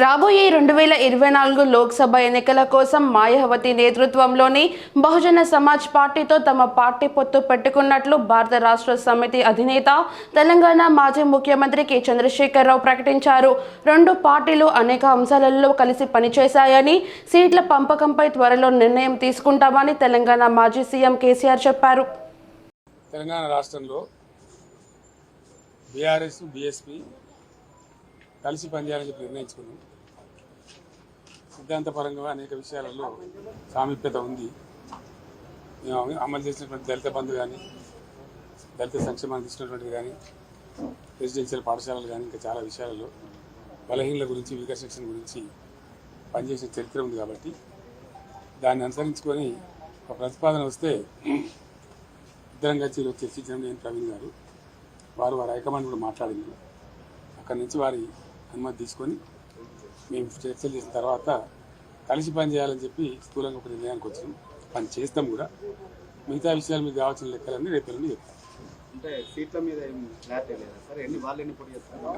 రాబోయే 2024 లోక్సభ ఎన్నికల కోసం మాయావతి నేతృత్వంలోని బహుజన సమాజ్ పార్టీతో తమ పార్టీ పొత్తు పెట్టుకున్నట్లు భారత రాష్ట్ర సమితి అధినేత తెలంగాణ మాజీ ముఖ్యమంత్రి కె చంద్రశేఖరరావు ప్రకటించారు. రెండు పార్టీలు అనేక అంశాలలో కలిసి పనిచేశాయని, సీట్ల పంపకంపై త్వరలో నిర్ణయం తీసుకుంటామని తెలంగాణ మాజీ సీఎం కేసీఆర్ చెప్పారు. తెలంగాణ రాష్ట్రంలో బీఆర్ఎస్ బీఎస్పీ కలిసి పనిచేయాలని చెప్పి నిర్ణయించుకున్నాం. సిద్ధాంతపరంగా అనేక విషయాలలో సామీప్యత ఉంది. మేము అమలు చేసినటువంటి దళిత బంధు కానీ, దళిత సంక్షేమాన్ని తీసుకున్నటువంటిది కానీ, రెసిడెన్షియల్ పాఠశాలలు కానీ, ఇంకా చాలా విషయాలలో బలహీనల గురించి, వీకర్ సెక్షన్ గురించి పనిచేసిన చరిత్ర ఉంది. కాబట్టి దాన్ని అనుసరించుకొని ఒక ప్రతిపాదన వస్తే ఇద్దరం కలిసి చర్చించడం నేను ప్రవీణ్ గారు, వారి హైకమాండ్ కూడా మాట్లాడింది. అక్కడి నుంచి వారి అనుమతి తీసుకొని మేము చర్చలు చేసిన తర్వాత కలిసి పని చేయాలని చెప్పి స్థూలంగా ఒక నిర్ణయానికి వచ్చినాం. పని చేస్తాం కూడా. మిగతా విషయాలు మీకు కావాల్సిన లెక్కలన్నీ రేపు నుండి చెప్తాం. అంటే సీట్ల మీద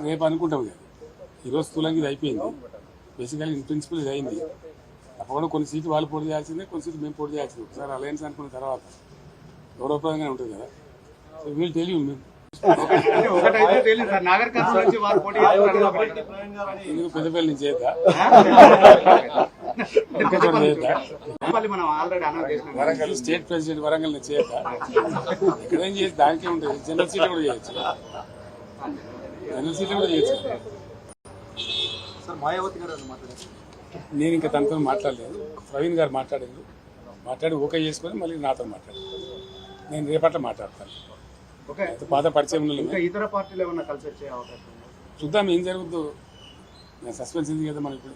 రేపు అనుకుంటాం కదా. ఈరోజు స్థూలంగా ఇది అయిపోయింది. బేసికల్లీ ఇన్ ప్రిన్సిపల్ ఇది అయింది. తప్పకుండా కొన్ని సీట్లు వాళ్ళు పోటీ చేయాల్సిందే, కొన్ని సీట్లు మేము పోటీ చేయాల్సింది. ఒకసారి అలయన్స్ అనుకున్న తర్వాత గౌరవప్రదంగానే ఉంటుంది కదా. సో వీళ్ళు తెలియదు పెద్దపల్లి నుంచి చేద్దా, వరంగల్ స్టేట్ ప్రెసిడెంట్ వరంగల్ నుంచి చేద్దా, ఇక్కడేం చేయదు. దానికే ఉంటుంది. జనరల్ సీట్లు కూడా చేయొచ్చు, జనరల్ సీట్లు కూడా చేయొచ్చు. నేను ఇంకా తనతో మాట్లాడలేదు. ప్రవీణ్ గారు మాట్లాడి ఓకే చేసుకొని మళ్ళీ నాతో మాట్లాడారు. నేను రేపట్ల మాట్లాడతాను. పాత పరిచయం ఇతర పార్టీలు ఏమన్నా కలిసి వచ్చే అవకాశం చూద్దాం ఏం జరుగుతుందో. సస్పెన్స్ ఉంది కదా మనకి.